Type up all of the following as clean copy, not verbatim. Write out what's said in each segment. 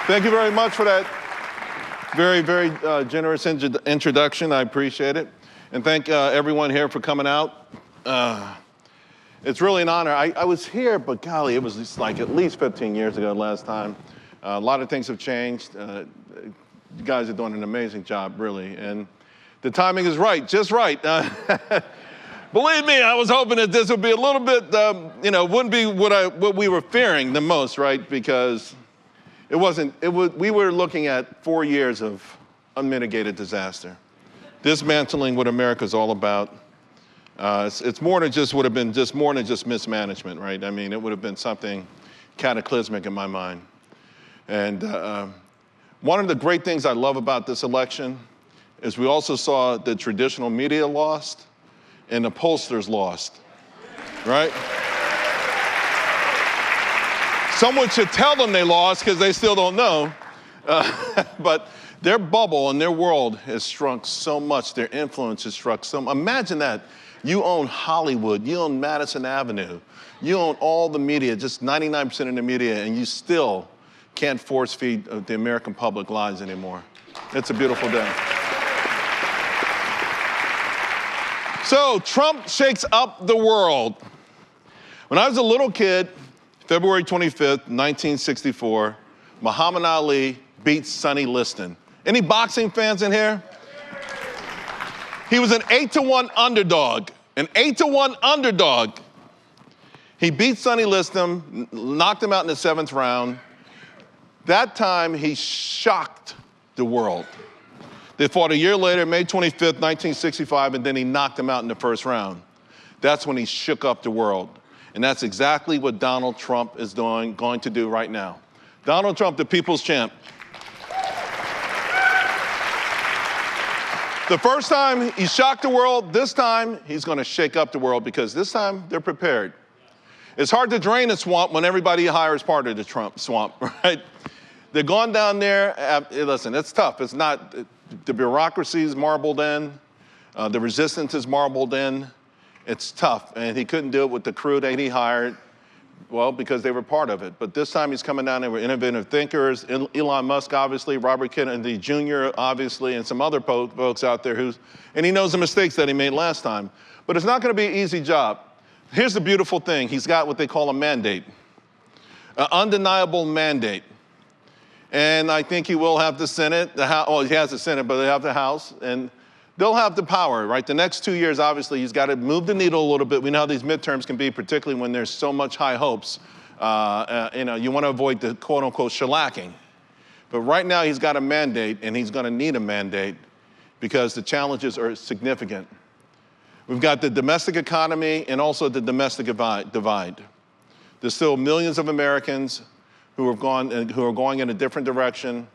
Thank you very much for that very, very generous introduction. I appreciate it. And thank everyone here for coming out. It's really an honor. I was here, but golly, it was just like at least 15 years ago last time. A lot of things have changed. You guys are doing an amazing job, really. And the timing is right, just right. Believe me, I was hoping that this would be a little bit, wouldn't be what we were fearing the most, right? Because we were looking at 4 years of unmitigated disaster. Dismantling what America's all about. It's more than just would have been just more than just mismanagement, right? I mean, it would have been something cataclysmic in my mind. And one of the great things I love about this election is we also saw the traditional media lost and the pollsters lost, right? Someone should tell them they lost because they still don't know. But their bubble and their world has shrunk so much. Their influence has shrunk so much. Imagine that. You own Hollywood. You own Madison Avenue. You own all the media, just 99% of the media, and you still can't force feed the American public lies anymore. It's a beautiful day. So Trump shakes up the world. When I was a little kid, February 25th, 1964, Muhammad Ali beats Sonny Liston. Any boxing fans in here? He was an 8-1 underdog. An 8-1 underdog. He beat Sonny Liston, knocked him out in the 7th round. That time, he shocked the world. They fought a year later, May 25th, 1965, and then he knocked him out in the 1st round. That's when he shook up the world. And that's exactly what Donald Trump is going to do right now. Donald Trump, the people's champ. The first time he shocked the world, this time he's going to shake up the world because this time they're prepared. It's hard to drain a swamp when everybody you hire is part of the Trump swamp, right? They're going down there. Listen, it's tough. It's not, the bureaucracy is marbled in. The resistance is marbled in. It's tough. And he couldn't do it with the crew that he hired, well, because they were part of it. But this time he's coming down there with innovative thinkers, Elon Musk, obviously, Robert Kennedy Jr., obviously, and some other folks out there and he knows the mistakes that he made last time. But it's not going to be an easy job. Here's the beautiful thing. He's got what they call a mandate, an undeniable mandate. And I think he will have the Senate, he has the Senate, but they have the House, and they'll have the power, right? The next 2 years, obviously, he's got to move the needle a little bit. We know how these midterms can be, particularly when there's so much high hopes. You want to avoid the quote-unquote shellacking. But right now, he's got a mandate, and he's going to need a mandate because the challenges are significant. We've got the domestic economy and also the domestic divide. There's still millions of Americans who are going in a different direction,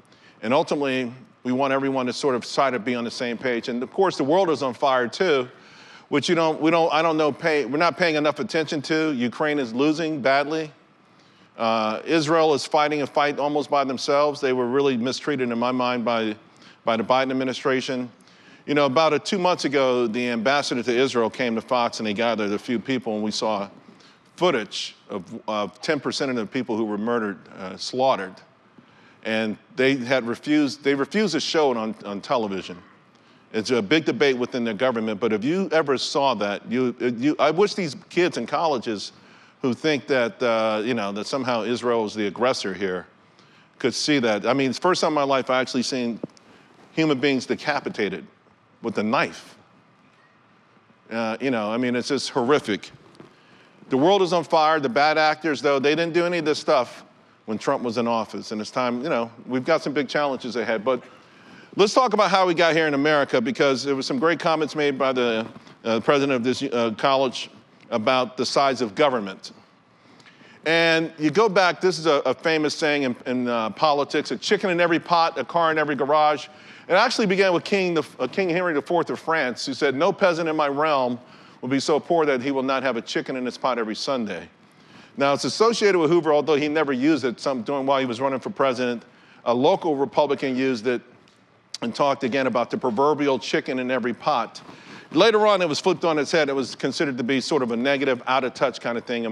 and ultimately, we want everyone to sort of try to be on the same page. And of course, the world is on fire too, which we're not paying enough attention to. Ukraine is losing badly. Israel is fighting a fight almost by themselves. They were really mistreated in my mind by the Biden administration. You know, about 2 months ago, the ambassador to Israel came to Fox and he gathered a few people and we saw footage of 10% of the people who were murdered, slaughtered. And they refused to show it on television. It's a big debate within their government, but if you ever saw that, I wish these kids in colleges who think that, that somehow Israel is the aggressor here could see that. I mean, it's the first time in my life I actually seen human beings decapitated with a knife. It's just horrific. The world is on fire. The bad actors, though, they didn't do any of this stuff when Trump was in office. And it's time, we've got some big challenges ahead. But let's talk about how we got here in America, because there were some great comments made by the president of this college about the size of government. And you go back, this is a famous saying in politics, a chicken in every pot, a car in every garage. It actually began with King Henry IV of France, who said, "No peasant in my realm will be so poor that he will not have a chicken in his pot every Sunday." Now, it's associated with Hoover, although he never used it while he was running for president. A local Republican used it and talked again about the proverbial chicken in every pot. Later on, it was flipped on its head. It was considered to be sort of a negative, out-of-touch kind of thing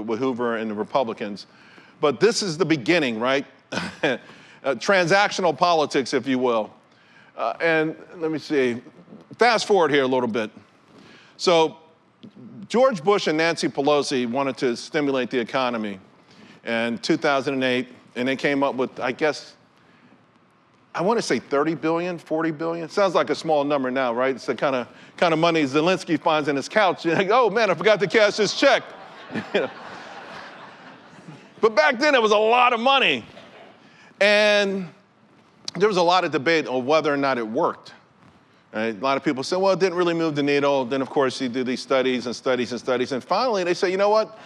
with Hoover and the Republicans. But this is the beginning, right? And transactional politics, if you will. And let me see, fast forward here a little bit. So George Bush and Nancy Pelosi wanted to stimulate the economy in 2008, and they came up with, I guess, I want to say 30 billion, 40 billion. Sounds like a small number now, right? It's the kind of money Zelensky finds in his couch. You're like, oh man, I forgot to cash this check. You know? But back then it was a lot of money. And there was a lot of debate on whether or not it worked. Right? A lot of people said, well, it didn't really move the needle. Then of course you do these studies and studies and studies. And finally they say, you know what?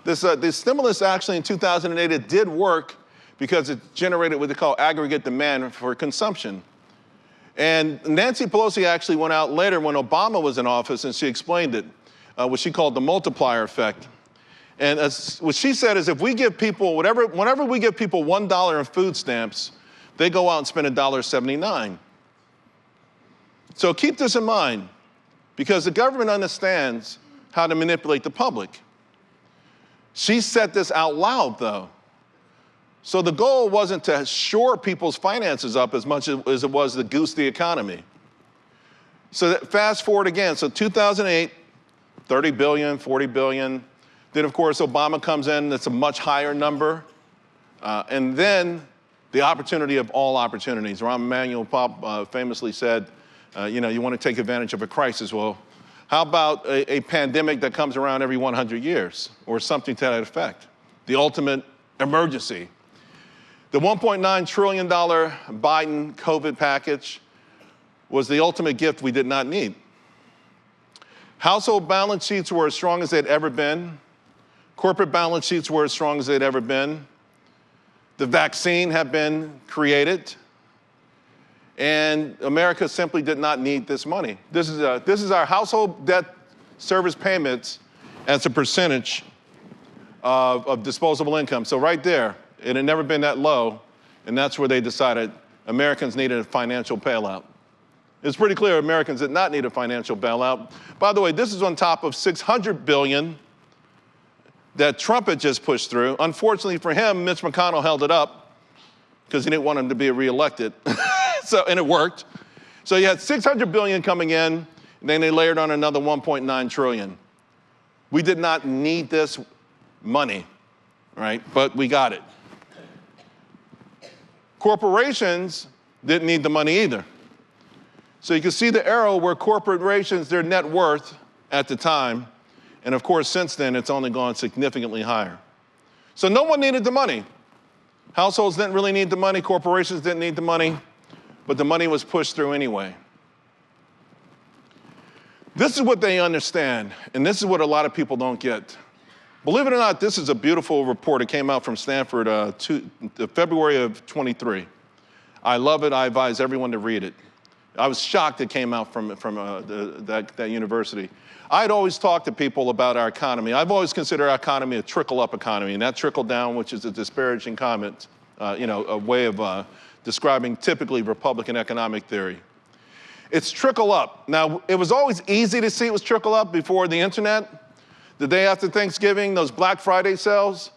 This stimulus actually in 2008, it did work, because it generated what they call aggregate demand for consumption. And Nancy Pelosi actually went out later when Obama was in office, and she explained it, what she called the multiplier effect. And what she said is, if we give people, whenever we give people $1 in food stamps, they go out and spend $1.79. So keep this in mind, because the government understands how to manipulate the public. She said this out loud, though. So the goal wasn't to shore people's finances up as much as it was to goose the economy. So fast forward again. So 2008, 30 billion, 40 billion. Then, of course, Obama comes in. That's a much higher number. And then the opportunity of all opportunities. Rahm Emanuel famously said, you want to take advantage of a crisis. Well, how about a pandemic that comes around every 100 years or something to that effect? The ultimate emergency. The $1.9 trillion Biden COVID package was the ultimate gift we did not need. Household balance sheets were as strong as they'd ever been. Corporate balance sheets were as strong as they'd ever been. The vaccine had been created. And America simply did not need this money. This is our household debt service payments as a percentage of disposable income. So right there, it had never been that low, and that's where they decided Americans needed a financial bailout. It's pretty clear Americans did not need a financial bailout. By the way, this is on top of $600 billion that Trump had just pushed through. Unfortunately for him, Mitch McConnell held it up because he didn't want him to be reelected. And it worked. So you had $600 billion coming in, and then they layered on another $1.9 trillion. We did not need this money, right? But we got it. Corporations didn't need the money either. So you can see the arrow where corporations, their net worth at the time, and of course since then it's only gone significantly higher. So no one needed the money. Households didn't really need the money, corporations didn't need the money, but the money was pushed through anyway. This is what they understand, and this is what a lot of people don't get. Believe it or not, this is a beautiful report. It came out from Stanford February of 23. I love it. I advise everyone to read it. I was shocked it came out from that university. I'd always talked to people about our economy. I've always considered our economy a trickle-up economy, and that trickle-down, which is a disparaging comment, a way of describing typically Republican economic theory. It's trickle-up. Now, it was always easy to see it was trickle-up before the internet. The day after Thanksgiving, those Black Friday sales,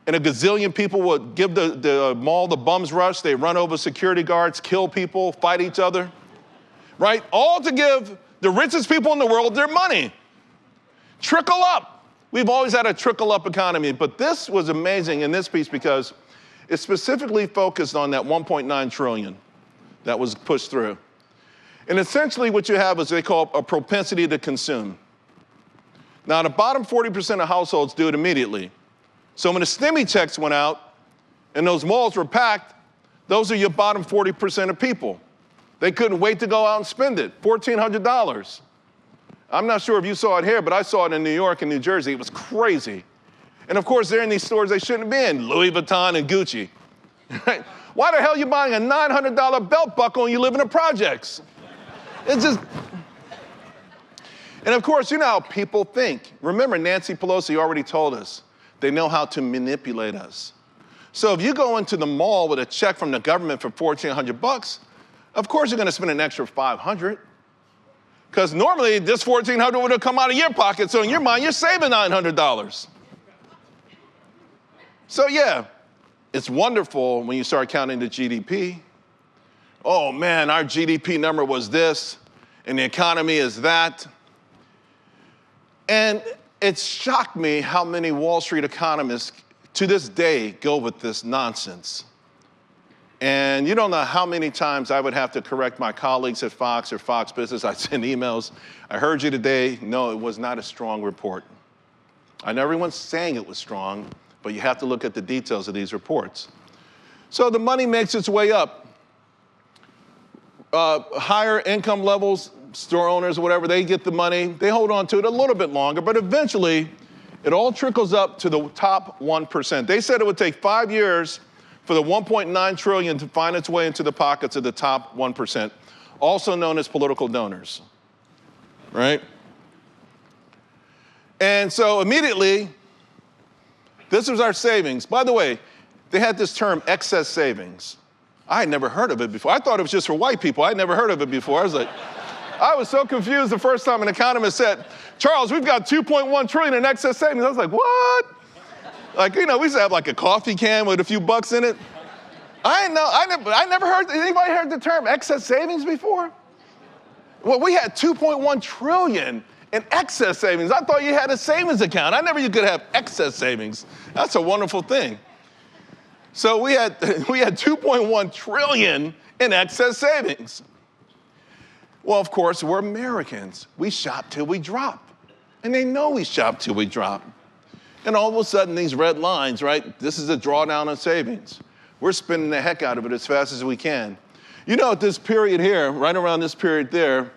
and a gazillion people would give the mall the bum's rush. They run over security guards, kill people, fight each other, right? All to give the richest people in the world their money. Trickle up. We've always had a trickle up economy, but this was amazing in this piece because it specifically focused on that 1.9 trillion that was pushed through. And essentially what you have is they call a propensity to consume. Now, the bottom 40% of households do it immediately. So when the stimmy checks went out and those malls were packed, those are your bottom 40% of people. They couldn't wait to go out and spend it, $1,400. I'm not sure if you saw it here, but I saw it in New York and New Jersey. It was crazy. And of course, they're in these stores they shouldn't be in, Louis Vuitton and Gucci. Right? Why the hell are you buying a $900 belt buckle and you live in the projects? It's just... And of course, you know how people think. Remember, Nancy Pelosi already told us they know how to manipulate us. So if you go into the mall with a check from the government for $1,400, of course you're gonna spend an extra $500. Because normally this $1,400 would have come out of your pocket, so in your mind, you're saving $900. So yeah, it's wonderful when you start counting the GDP. Oh man, our GDP number was this, and the economy is that. And it shocked me how many Wall Street economists to this day go with this nonsense. And you don't know how many times I would have to correct my colleagues at Fox or Fox Business. I'd send emails. I heard you today. No, it was not a strong report. I know everyone's saying it was strong, but you have to look at the details of these reports. So the money makes its way up. Higher income levels, store owners, whatever, they get the money. They hold on to it a little bit longer, but eventually it all trickles up to the top 1%. They said it would take 5 years for the 1.9 trillion to find its way into the pockets of the top 1%, also known as political donors, right? And so immediately, this was our savings. By the way, they had this term, excess savings. I had never heard of it before. I thought it was just for white people. I'd never heard of it before. I was so confused the first time an economist said, Charles, we've got 2.1 trillion in excess savings. I was like, what? Like, we used to have like a coffee can with a few bucks in it. I never heard, anybody heard the term excess savings before? Well, we had 2.1 trillion in excess savings. I thought you had a savings account. I never knew you could have excess savings. That's a wonderful thing. So we had 2.1 trillion in excess savings. Well, of course, we're Americans. We shop till we drop. And they know we shop till we drop. And all of a sudden, these red lines, right? This is a drawdown on savings. We're spending the heck out of it as fast as we can. You know, at this period here, right around this period there,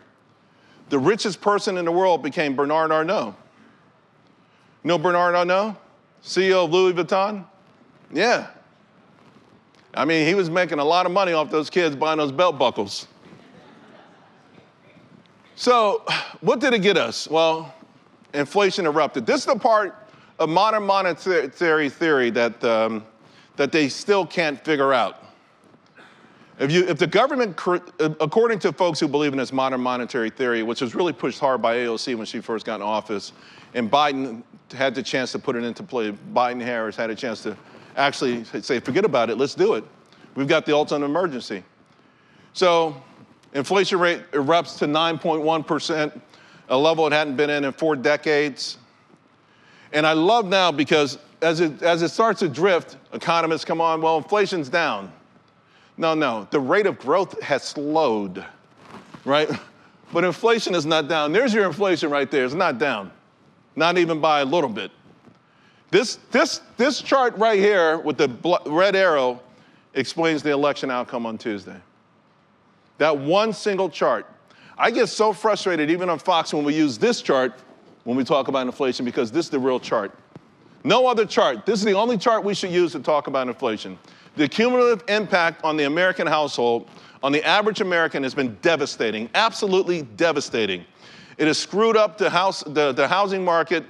the richest person in the world became Bernard Arnault. You know Bernard Arnault? CEO of Louis Vuitton? Yeah. I mean, he was making a lot of money off those kids buying those belt buckles. So what did it get us? Well, inflation erupted. This is the part of modern monetary theory that they still can't figure out. If the government, according to folks who believe in this modern monetary theory, which was really pushed hard by AOC when she first got in office, and Biden had the chance to put it into play, Biden-Harris had a chance to actually say, forget about it, let's do it. We've got the ultimate emergency. So inflation rate erupts to 9.1%, a level it hadn't been in 4 decades. And I love now because as it starts to drift, economists come on, well, inflation's down. No, the rate of growth has slowed, right? But inflation is not down. There's your inflation right there. It's not down, not even by a little bit. This chart right here with the red arrow explains the election outcome on Tuesday. That one single chart. I get so frustrated even on Fox when we use this chart when we talk about inflation because this is the real chart. No other chart. This is the only chart we should use to talk about inflation. The cumulative impact on the American household, on the average American, has been devastating, absolutely devastating. It has screwed up the housing market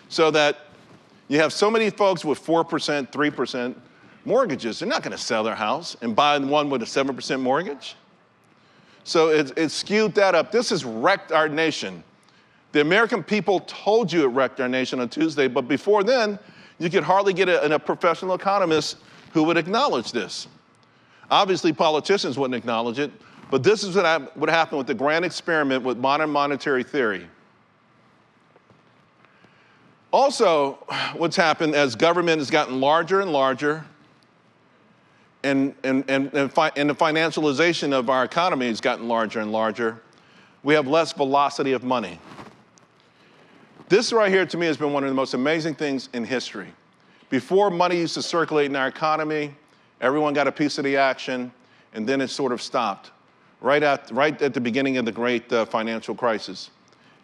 so that you have so many folks with 4%, 3% mortgages. They're not going to sell their house and buy one with a 7% mortgage. So it's skewed that up. This has wrecked our nation. The American people told you it wrecked our nation on Tuesday, but before then, you could hardly get a professional economist who would acknowledge this. Obviously, politicians wouldn't acknowledge it, but this is what happened with the grand experiment with modern monetary theory. Also, what's happened as government has gotten larger and larger, and the financialization of our economy has gotten larger and larger, we have less velocity of money. This right here, to me, has been one of the most amazing things in history. Before, money used to circulate in our economy, everyone got a piece of the action, and then it sort of stopped, right at the beginning of the great financial crisis.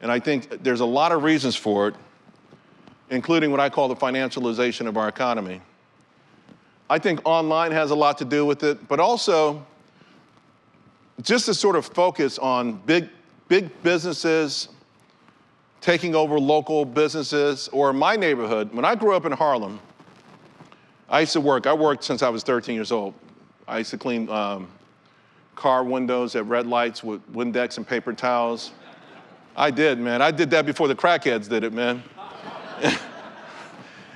And I think there's a lot of reasons for it, including what I call the financialization of our economy. I think online has a lot to do with it, but also just to sort of focus on big businesses taking over local businesses, or my neighborhood. When I grew up in Harlem, I worked since I was 13 years old. I used to clean car windows at red lights with Windex and paper towels. I did, man. I did that before the crackheads did it, man.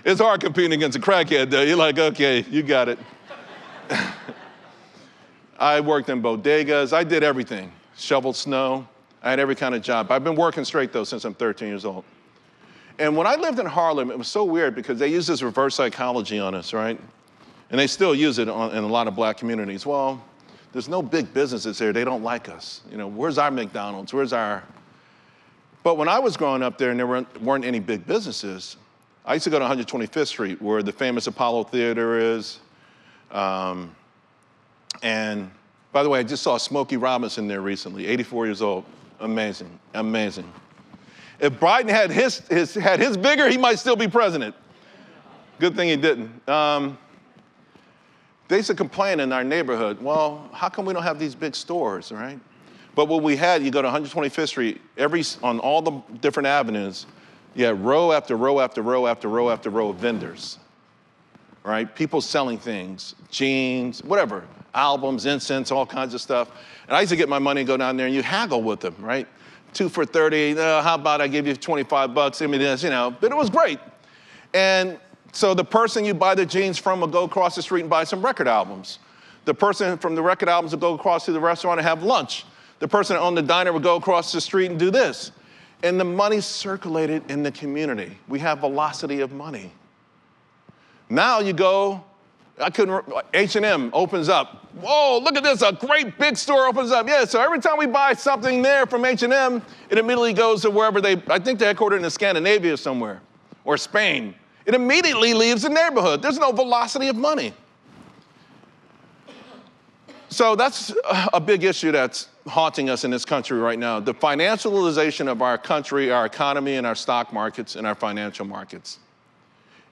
It's hard competing against a crackhead, though. You're like, okay, you got it. I worked in bodegas. I did everything. Shoveled snow. I had every kind of job. I've been working straight, though, since I'm 13 years old. And when I lived in Harlem, it was so weird because they used this reverse psychology on us, right? And they still use it in a lot of black communities. Well, there's no big businesses here. They don't like us. You know, where's our McDonald's? Where's our... But when I was growing up there and there weren't any big businesses, I used to go to 125th Street where the famous Apollo Theater is. And by the way, I just saw Smokey Robinson there recently, 84 years old. Amazing, amazing. If Biden had his bigger, he might still be president. Good thing he didn't. They used to complain in our neighborhood, well, how come we don't have these big stores, right? But what we had, you go to 125th Street, on all the different avenues, you had row after row after row after row after row of vendors, right? People selling things, jeans, whatever, albums, incense, all kinds of stuff. And I used to get my money and go down there and you haggle with them, right? 2 for $30, how about I give you 25 bucks, give me this, you know, but it was great. And so the person you buy the jeans from will go across the street and buy some record albums. The person from the record albums will go across to the restaurant and have lunch. The person that owned the diner would go across the street and do this. And the money circulated in the community. We have velocity of money. Now you go, H&M opens up. Whoa, look at this, a great big store opens up. Yeah, so every time we buy something there from H&M, it immediately goes to wherever I think they're headquartered in Scandinavia somewhere, or Spain. It immediately leaves the neighborhood. There's no velocity of money. So that's a big issue that's haunting us in this country right now. The financialization of our country, our economy, and our stock markets and our financial markets.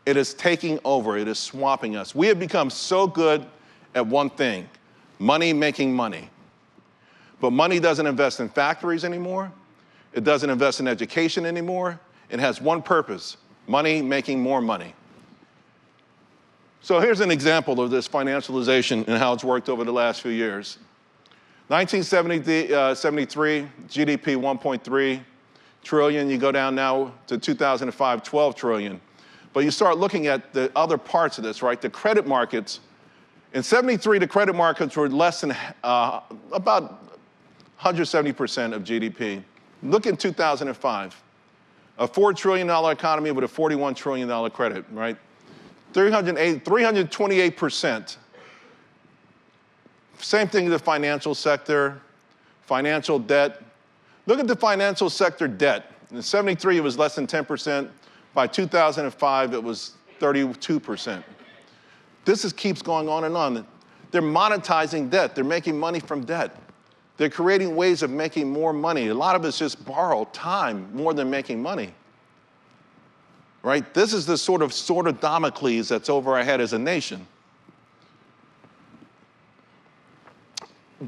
It is taking over, it is swamping us. We have become so good at one thing, money making money. But money doesn't invest in factories anymore. It doesn't invest in education anymore. It has one purpose, money making more money. So here's an example of this financialization and how it's worked over the last few years. 1973, GDP 1.3 trillion. You go down now to 2005, 12 trillion. But you start looking at the other parts of this, right? The credit markets. In 73, the credit markets were less than about 170% of GDP. Look in 2005. A $4 trillion economy with a $41 trillion credit, right? 328%. Same thing in the financial sector, financial debt. Look at the financial sector debt. In 73, it was less than 10%. By 2005, it was 32%. This keeps going on and on. They're monetizing debt. They're making money from debt. They're creating ways of making more money. A lot of it's just borrowed time more than making money. Right? This is the sort of Damocles that's over our head as a nation.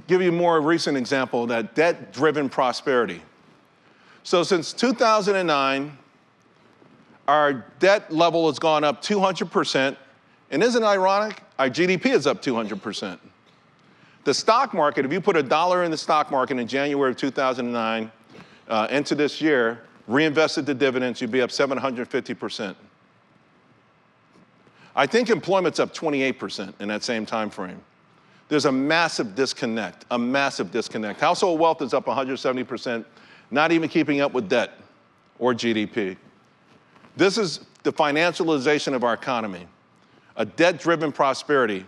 Give you a more recent example of that debt-driven prosperity. So since 2009, our debt level has gone up 200%. And isn't it ironic? Our GDP is up 200%. The stock market, if you put $1 in the stock market in January of 2009 into this year, reinvested the dividends, you'd be up 750%. I think employment's up 28% in that same time frame. There's a massive disconnect, a massive disconnect. Household wealth is up 170%, not even keeping up with debt or GDP. This is the financialization of our economy, a debt-driven prosperity.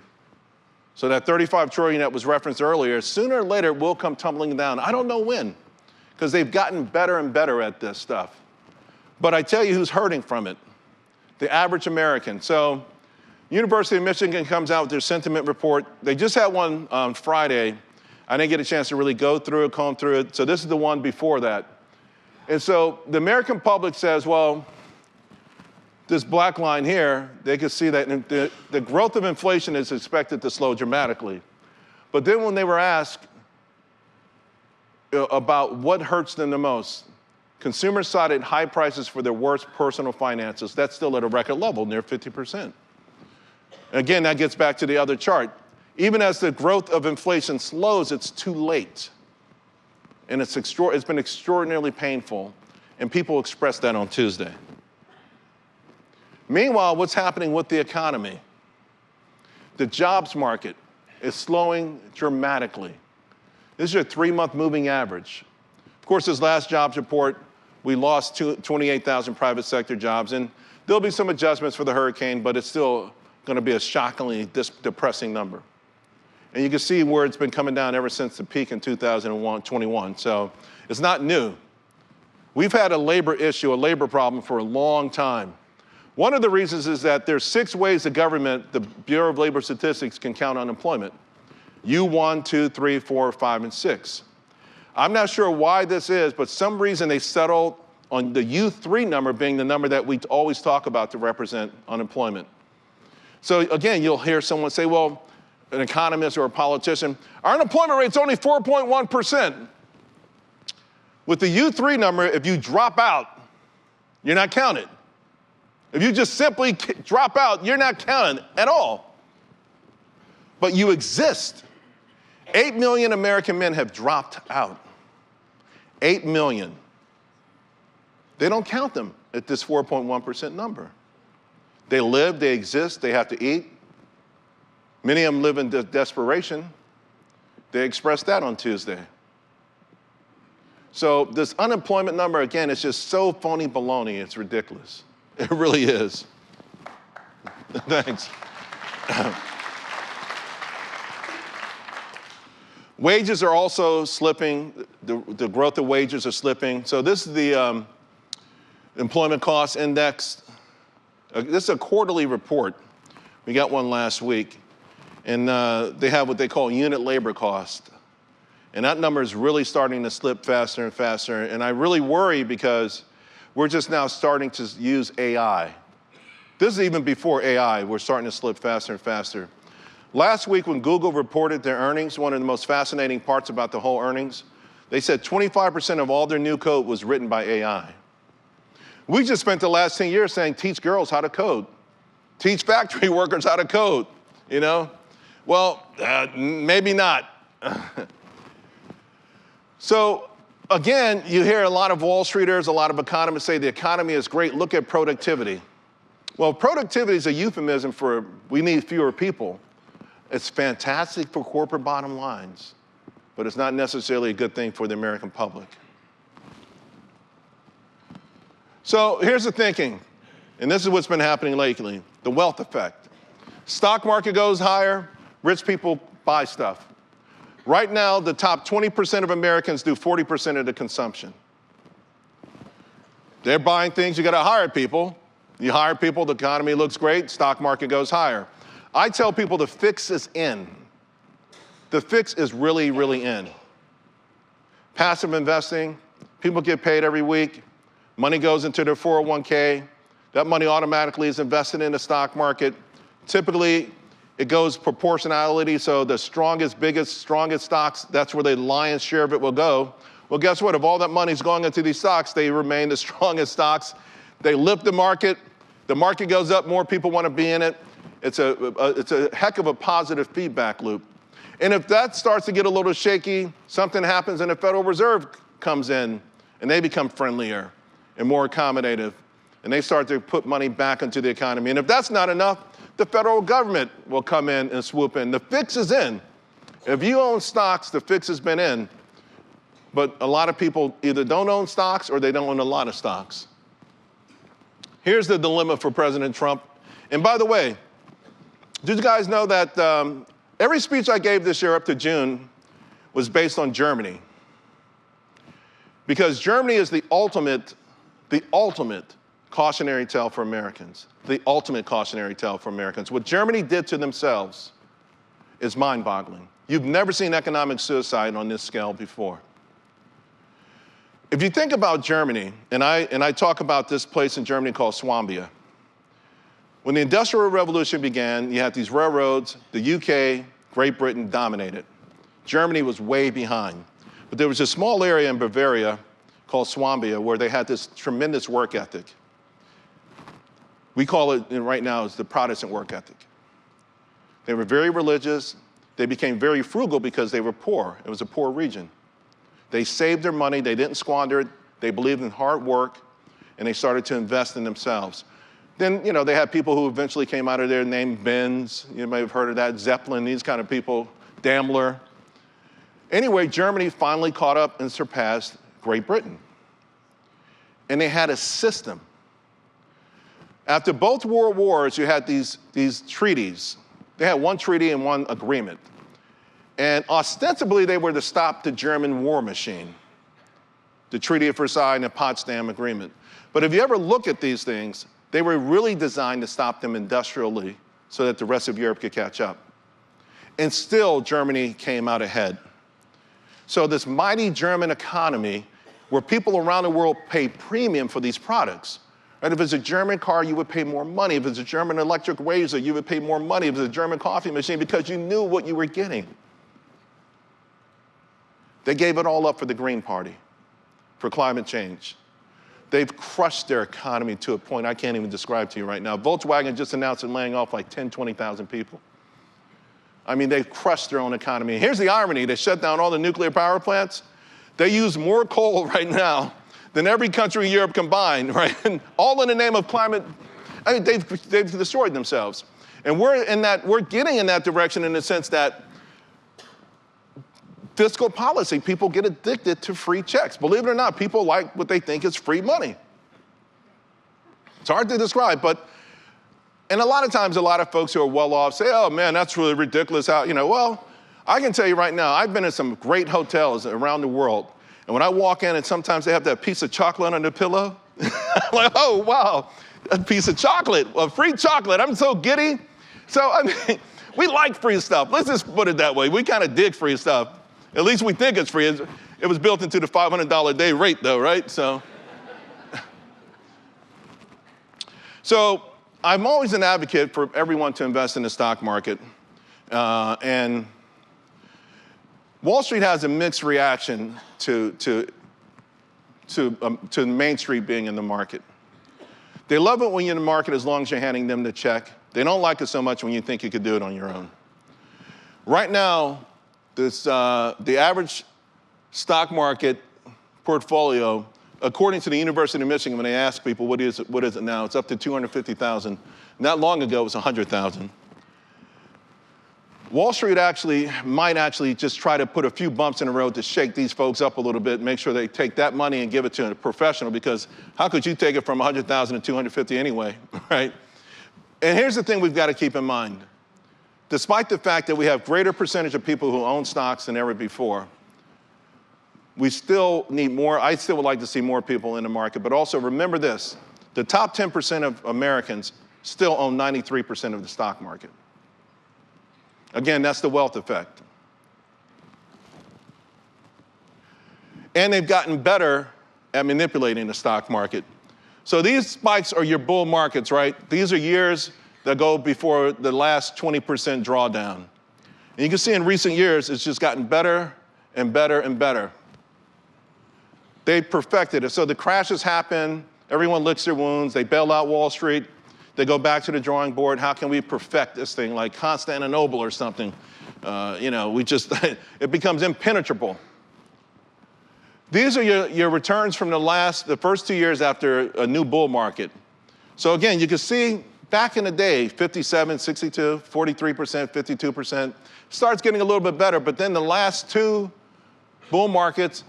So that 35 trillion that was referenced earlier, sooner or later will come tumbling down. I don't know when, because they've gotten better and better at this stuff. But I tell you who's hurting from it, the average American. So University of Michigan comes out with their sentiment report. They just had one on Friday. I didn't get a chance to really go through it, comb through it. So this is the one before that. And so the American public says, well, this black line here, they can see that the growth of inflation is expected to slow dramatically. But then when they were asked about what hurts them the most, consumers cited high prices for their worst personal finances. That's still at a record level, near 50%. Again, that gets back to the other chart. Even as the growth of inflation slows, it's too late. And it's been extraordinarily painful. And people expressed that on Tuesday. Meanwhile, what's happening with the economy? The jobs market, is slowing dramatically. This is your 3-month moving average. Of course, this last jobs report, we lost 28,000 private sector jobs, and there'll be some adjustments for the hurricane, but it's still going to be a shockingly depressing number. And you can see where it's been coming down ever since the peak in 2021. So it's not new. We've had a labor issue, a labor problem for a long time. One of the reasons is that there's 6 ways the government, the Bureau of Labor Statistics, can count unemployment. U1, 2, 3, 4, 5, and 6. I'm not sure why this is, but some reason they settled on the U3 number being the number that we always talk about to represent unemployment. So again, you'll hear someone say, well, an economist or a politician, our unemployment rate's only 4.1%. With the U3 number, if you drop out, you're not counted. If you just simply drop out, you're not counted at all. But you exist. 8 million American men have dropped out. 8 million. They don't count them at this 4.1% number. They live, they exist, they have to eat. Many of them live in desperation. They expressed that on Tuesday. So this unemployment number, again, is just so phony baloney, it's ridiculous. It really is. Thanks. Wages are also slipping. The growth of wages are slipping. So this is the employment cost index. This is a quarterly report. We got one last week. And they have what they call unit labor cost. And that number is really starting to slip faster and faster. And I really worry because we're just now starting to use AI. This is even before AI. We're starting to slip faster and faster. Last week when Google reported their earnings, one of the most fascinating parts about the whole earnings, they said 25% of all their new code was written by AI. We just spent the last 10 years saying, teach girls how to code. Teach factory workers how to code, you know? Well, maybe not. So again, you hear a lot of Wall Streeters, a lot of economists say the economy is great, look at productivity. Well, productivity is a euphemism for we need fewer people. It's fantastic for corporate bottom lines, but it's not necessarily a good thing for the American public. So here's the thinking, and this is what's been happening lately, the wealth effect. Stock market goes higher, rich people buy stuff. Right now, the top 20% of Americans do 40% of the consumption. They're buying things, you gotta hire people. You hire people, the economy looks great, stock market goes higher. I tell people the fix is in. The fix is really, really in. Passive investing, people get paid every week, money goes into their 401k, that money automatically is invested in the stock market. Typically, it goes proportionality, so the strongest, biggest, strongest stocks, that's where the lion's share of it will go. Well, guess what? If all that money's going into these stocks, they remain the strongest stocks. They lift the market goes up, more people want to be in it. It's a heck of a positive feedback loop. And if that starts to get a little shaky, something happens and the Federal Reserve comes in and they become friendlier and more accommodative. And they start to put money back into the economy. And if that's not enough, the federal government will come in and swoop in. The fix is in. If you own stocks, the fix has been in. But a lot of people either don't own stocks or they don't own a lot of stocks. Here's the dilemma for President Trump. And by the way, did you guys know that every speech I gave this year up to June was based on Germany? Because Germany is the ultimate cautionary tale for Americans. The ultimate cautionary tale for Americans. What Germany did to themselves is mind-boggling. You've never seen economic suicide on this scale before. If you think about Germany, and I talk about this place in Germany called Swambia. When the Industrial Revolution began, you had these railroads, the UK, Great Britain dominated. Germany was way behind. But there was a small area in Bavaria called Swambia where they had this tremendous work ethic. We call it, right now, it's the Protestant work ethic. They were very religious. They became very frugal because they were poor. It was a poor region. They saved their money. They didn't squander it. They believed in hard work, and they started to invest in themselves. Then, they had people who eventually came out of there named Benz. You may have heard of that, Zeppelin, these kind of people Daimler. Anyway, Germany finally caught up and surpassed Great Britain. And they had a system. After both world wars, you had these treaties. They had one treaty and one agreement. And ostensibly, they were to stop the German war machine, the Treaty of Versailles and the Potsdam Agreement. But if you ever look at these things, they were really designed to stop them industrially so that the rest of Europe could catch up. And still, Germany came out ahead. So this mighty German economy, where people around the world pay premium for these products. Right? If it's a German car, you would pay more money. If it's a German electric razor, you would pay more money. If it's a German coffee machine, because you knew what you were getting. They gave it all up for the Green Party, for climate change. They've crushed their economy to a point I can't even describe to you right now. Volkswagen just announced they're laying off like 10, 20,000 people. I mean, they've crushed their own economy. Here's the irony. They shut down all the nuclear power plants. They use more coal right now than every country in Europe combined, right? And all in the name of climate. I mean, they've destroyed themselves. And we're getting in that direction in the sense that fiscal policy, people get addicted to free checks. Believe it or not, people like what they think is free money. It's hard to describe, but, and a lot of times, a lot of folks who are well off say, oh man, that's really ridiculous. How, well, I can tell you right now, I've been in some great hotels around the world, and when I walk in and sometimes they have that piece of chocolate on the pillow, I'm like, oh wow, a piece of chocolate, a free chocolate, I'm so giddy. So, I mean, we like free stuff. Let's just put it that way. We kind of dig free stuff. At least we think it's free. It was built into the $500 a day rate though, right? So I'm always an advocate for everyone to invest in the stock market. And Wall Street has a mixed reaction to Main Street being in the market. They love it when you're in the market as long as you're handing them the check. They don't like it so much when you think you could do it on your own. Right now, the average stock market portfolio, according to the University of Michigan, when they ask people what is it now, it's up to 250,000. Not long ago, it was 100,000. Wall Street might actually just try to put a few bumps in the road to shake these folks up a little bit, make sure they take that money and give it to a professional, because how could you take it from 100,000 to 250 anyway, right? And here's the thing we've got to keep in mind. Despite the fact that we have greater percentage of people who own stocks than ever before, we still need more. I still would like to see more people in the market, but also remember this, the top 10% of Americans still own 93% of the stock market. Again, that's the wealth effect. And they've gotten better at manipulating the stock market. So these spikes are your bull markets, right? These are years that go before the last 20% drawdown. And you can see in recent years, it's just gotten better and better and better. They perfected it. So the crashes happen, everyone licks their wounds, they bail out Wall Street, they go back to the drawing board. How can we perfect this thing like Constantinople or something? It becomes impenetrable. These are your returns from the first 2 years after a new bull market. So again, you can see back in the day, 57, 62, 43%, 52%. Starts getting a little bit better, but then the last two bull markets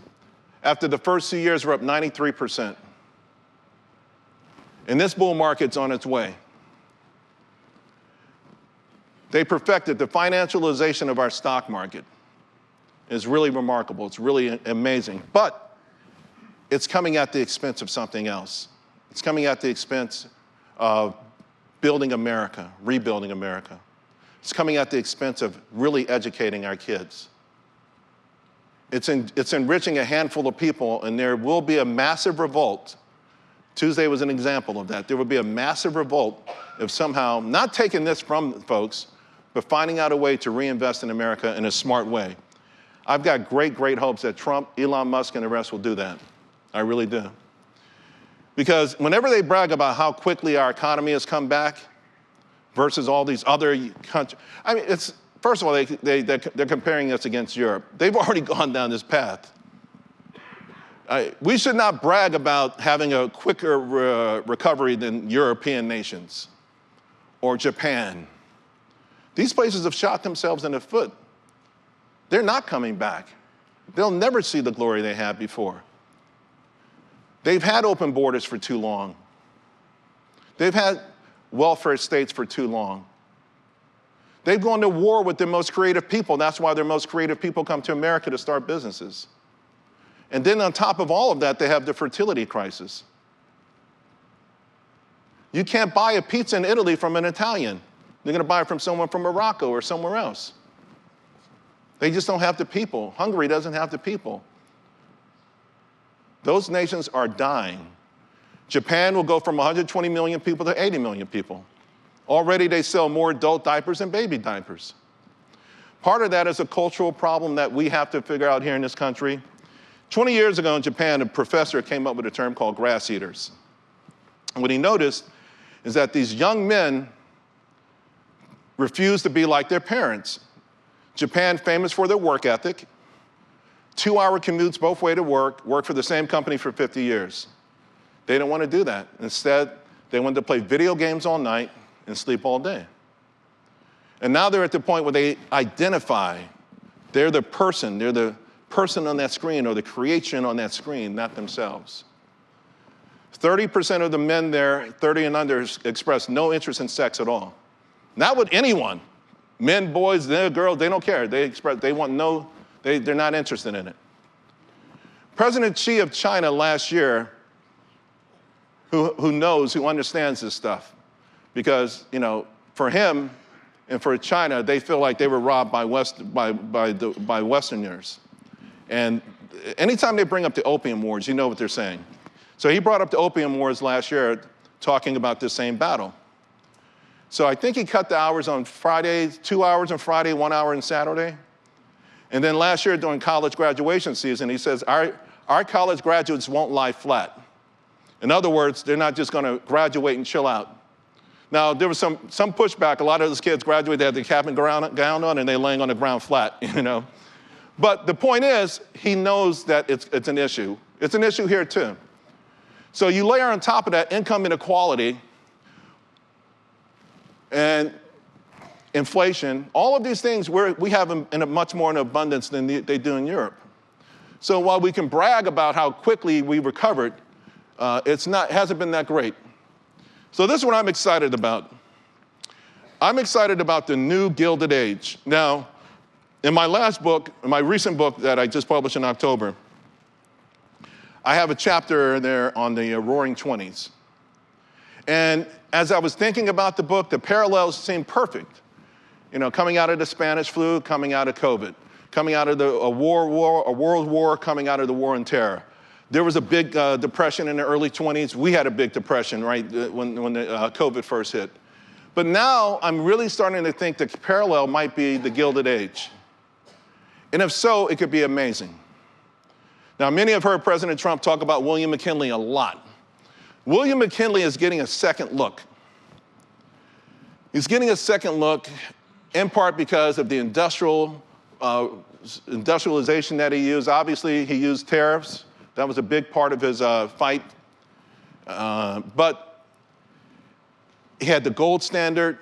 after the first 2 years were up 93%. And this bull market's on its way. They perfected the financialization of our stock market. It's really remarkable. It's really amazing. But it's coming at the expense of something else. It's coming at the expense of building America, rebuilding America. It's coming at the expense of really educating our kids. It's enriching a handful of people, and there will be a massive revolt. Tuesday was an example of that. There will be a massive revolt if somehow, not taking this from folks, but finding out a way to reinvest in America in a smart way. I've got great, great hopes that Trump, Elon Musk, and the rest will do that. I really do. Because whenever they brag about how quickly our economy has come back versus all these other countries, I mean, first of all, they're comparing us against Europe. They've already gone down this path. We should not brag about having a quicker recovery than European nations or Japan. These places have shot themselves in the foot They're not coming back. They'll never see the glory they had before. They've had open borders for too long. They've had welfare states for too long. They've gone to war with their most creative people. That's why their most creative people come to America to start businesses. And then on top of all of that, they have the fertility crisis. You can't buy a pizza in Italy from an Italian. You're going to buy it from someone from Morocco or somewhere else. They just don't have the people. Hungary doesn't have the people. Those nations are dying. Japan will go from 120 million people to 80 million people. Already they sell more adult diapers than baby diapers. Part of that is a cultural problem that we have to figure out here in this country. 20 years ago in Japan, a professor came up with a term called grass eaters. And what he noticed is that these young men refuse to be like their parents. Japan, famous for their work ethic, 2-hour commutes both ways to work for the same company for 50 years. They didn't want to do that. Instead, they wanted to play video games all night and sleep all day. And now they're at the point where they identify. They're the person on that screen or the creation on that screen, not themselves. 30% of the men there, 30 and under, express no interest in sex at all. Not with anyone. Men, boys, girls, they don't care. They're not interested in it. President Xi of China last year, who understands this stuff, because, for him and for China, they feel like they were robbed by Westerners. And anytime they bring up the opium wars, you know what they're saying. So he brought up the opium wars last year, talking about this same battle. So I think he cut the hours on Friday, 2 hours on Friday, 1 hour on Saturday. And then last year during college graduation season, he says, our college graduates won't lie flat. In other words, they're not just gonna graduate and chill out. Now, there was some pushback. A lot of those kids graduate, they had the cap and gown on, and they're laying on the ground flat, But the point is, he knows that it's an issue. It's an issue here too. So you layer on top of that income inequality and inflation, all of these things we have in a much more in abundance than they do in Europe. So while we can brag about how quickly we recovered, it hasn't been that great. So this is what I'm excited about. I'm excited about the new Gilded Age. Now, in my recent book that I just published in October, I have a chapter there on the Roaring Twenties. And as I was thinking about the book, the parallels seemed perfect. Coming out of the Spanish flu, coming out of COVID, coming out of a world war, coming out of the war on terror. There was a big depression in the early 20s. We had a big depression, right, when the COVID first hit. But now I'm really starting to think the parallel might be the Gilded Age. And if so, it could be amazing. Now, many have heard President Trump talk about William McKinley a lot. William McKinley is getting a second look. He's getting a second look in part because of the industrialization that he used. Obviously, he used tariffs. That was a big part of his fight. But he had the gold standard.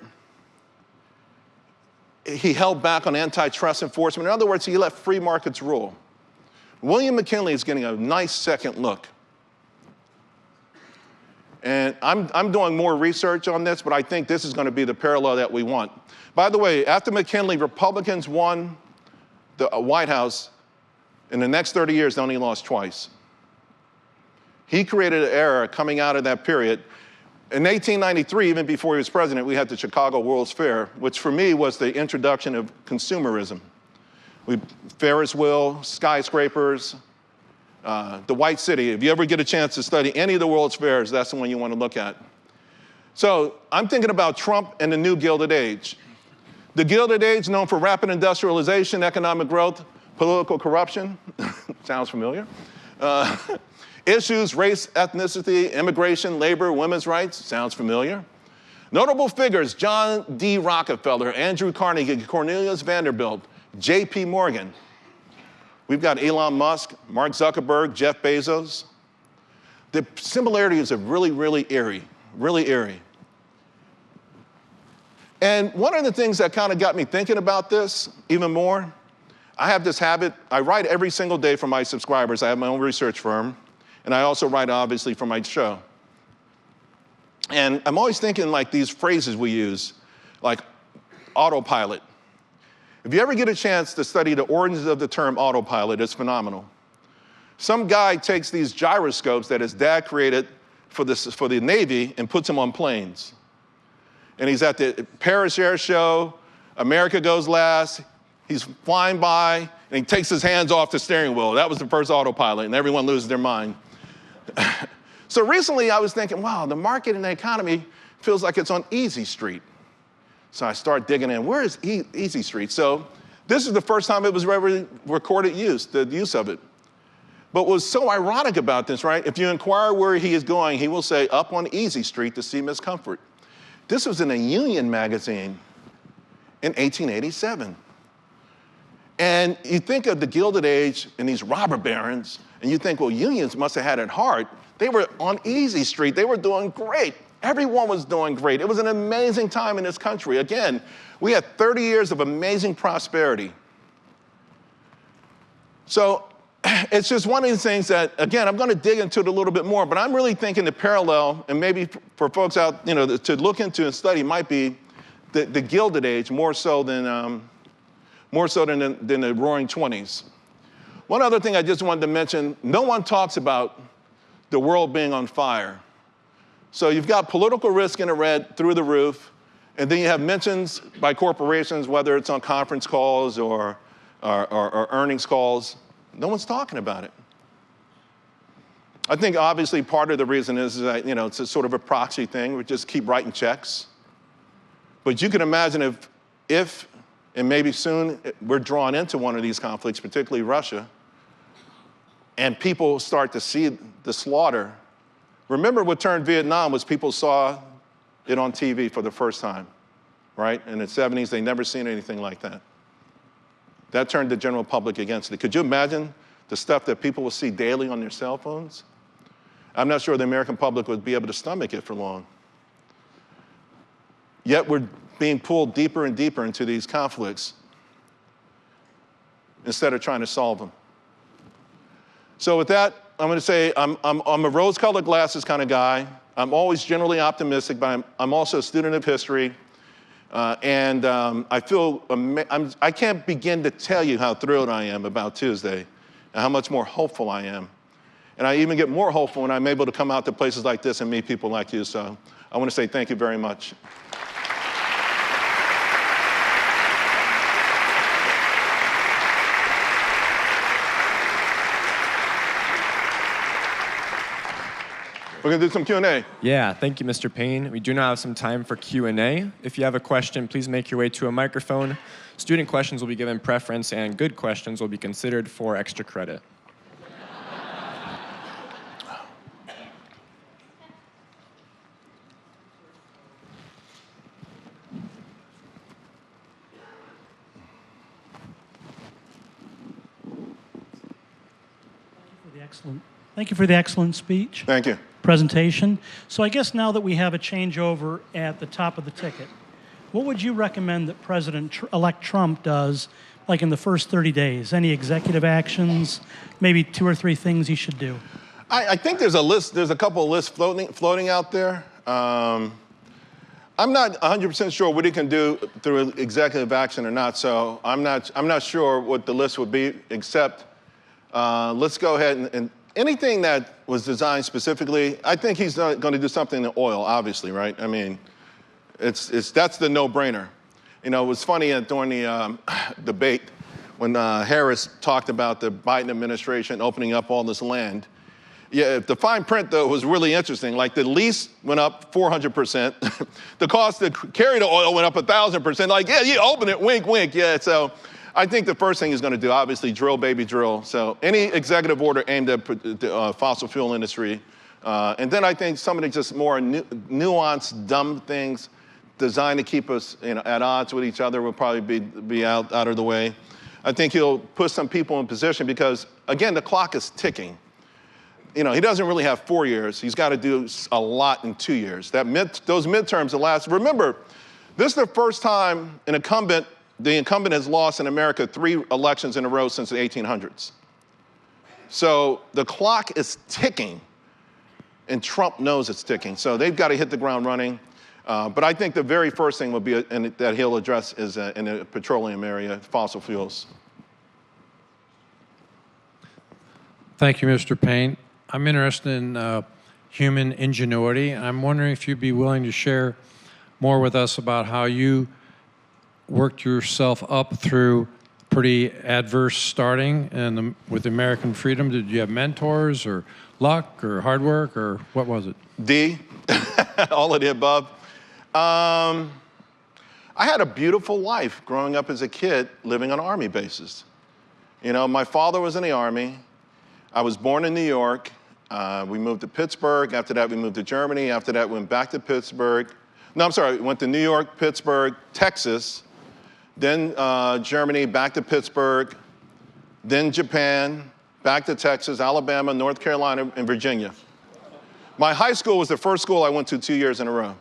He held back on antitrust enforcement. In other words, he let free markets rule. William McKinley is getting a nice second look. And I'm doing more research on this, but I think this is going to be the parallel that we want. By the way, after McKinley, Republicans won the White House. In the next 30 years, they only lost twice. He created an era coming out of that period. In 1893, even before he was president, we had the Chicago World's Fair, which for me was the introduction of consumerism. Ferris wheel, skyscrapers, the White City. If you ever get a chance to study any of the World's Fairs, that's the one you want to look at. So I'm thinking about Trump and the new Gilded Age. The Gilded Age, known for rapid industrialization, economic growth, political corruption. Sounds familiar. Issues, race, ethnicity, immigration, labor, women's rights. Sounds familiar. Notable figures, John D. Rockefeller, Andrew Carnegie, Cornelius Vanderbilt, J.P. Morgan. We've got Elon Musk, Mark Zuckerberg, Jeff Bezos. The similarities are really, really eerie, really eerie. And one of the things that kind of got me thinking about this even more, I have this habit, I write every single day for my subscribers. I have my own research firm, and I also write, obviously, for my show. And I'm always thinking like these phrases we use, like autopilot. If you ever get a chance to study the origins of the term autopilot, it's phenomenal. Some guy takes these gyroscopes that his dad created for the Navy and puts them on planes. And he's at the Paris Air Show, America goes last, he's flying by, and he takes his hands off the steering wheel. That was the first autopilot, and everyone loses their mind. So recently I was thinking, wow, the market and the economy feels like it's on Easy Street. So I start digging in, where is Easy Street? So this is the first time it was ever recorded use, the use of it. But what's so ironic about this, right? If you inquire where he is going, he will say, up on Easy Street to see Miss Comfort. This was in a Union magazine in 1887. And you think of the Gilded Age and these robber barons, and you think, well, unions must have had it hard. They were on Easy Street. They were doing great. Everyone was doing great. It was an amazing time in this country. Again, we had 30 years of amazing prosperity. So it's just one of these things that, again, I'm going to dig into it a little bit more, but I'm really thinking the parallel, and maybe for folks out, to look into and study, might be the Gilded Age more so than the Roaring Twenties. One other thing I just wanted to mention: no one talks about the world being on fire. So you've got political risk in the red through the roof, and then you have mentions by corporations, whether it's on conference calls or earnings calls. No one's talking about it. I think obviously part of the reason is that, it's a sort of a proxy thing. We just keep writing checks. But you can imagine if, and maybe soon, we're drawn into one of these conflicts, particularly Russia, and people start to see the slaughter. Remember what turned Vietnam was people saw it on TV for the first time, right? In the 70s, they never seen anything like that. That turned the general public against it. Could you imagine the stuff that people will see daily on their cell phones? I'm not sure the American public would be able to stomach it for long. Yet we're being pulled deeper and deeper into these conflicts instead of trying to solve them. So with that, I'm going to say I'm a rose-colored glasses kind of guy. I'm always generally optimistic, but I'm also a student of history. I feel, I can't begin to tell you how thrilled I am about Tuesday and how much more hopeful I am. And I even get more hopeful when I'm able to come out to places like this and meet people like you. So I want to say thank you very much. We're going to do some Q&A. Yeah, thank you, Mr. Payne. We do now have some time for Q&A. If you have a question, please make your way to a microphone. Student questions will be given preference, and good questions will be considered for extra credit. Thank you for the excellent speech. Thank you. Presentation. So I guess now that we have a changeover at the top of the ticket, what would you recommend that President-elect Trump does, like in the first 30 days? Any executive actions, maybe 2 or 3 things he should do? I think there's a list. There's a couple of lists floating out there. I'm not 100% sure what he can do through executive action or not. So I'm not sure what the list would be. Except let's go ahead and anything that was designed specifically, I think he's going to do something in oil, obviously, right? I mean, that's the no-brainer. It was funny during the debate when Harris talked about the Biden administration opening up all this land. Yeah, the fine print, though, was really interesting. Like, the lease went up 400%. The cost to carry the oil went up 1,000%. Like, yeah, you open it, wink, wink. Yeah, so I think the first thing he's going to do, obviously, drill, baby, drill. So any executive order aimed at the fossil fuel industry. And then I think some of the just more nuanced, dumb things designed to keep us at odds with each other will probably be out of the way. I think he'll put some people in position because, again, the clock is ticking. He doesn't really have 4 years. He's got to do a lot in 2 years. Those midterms will last. Remember, this is the first time an incumbent the incumbent has lost in America 3 elections in a row since the 1800s. So the clock is ticking, and Trump knows it's ticking. So they've got to hit the ground running. But I think the very first thing will be that he'll address is in the petroleum area, fossil fuels. Thank you, Mr. Payne. I'm interested in human ingenuity. I'm wondering if you'd be willing to share more with us about how you worked yourself up through pretty adverse starting and with American freedom. Did you have mentors or luck or hard work, or what was it? D, all of the above. I had a beautiful life growing up as a kid living on army bases. You know, my father was in the Army. I was born in New York. We moved to Pittsburgh. After that, we moved to Germany. After that, we went back to Pittsburgh. No, I'm sorry, we went to New York, Pittsburgh, Texas, then Germany, back to Pittsburgh, then Japan, back to Texas, Alabama, North Carolina, and Virginia. My high school was the first school I went to 2 years in a row.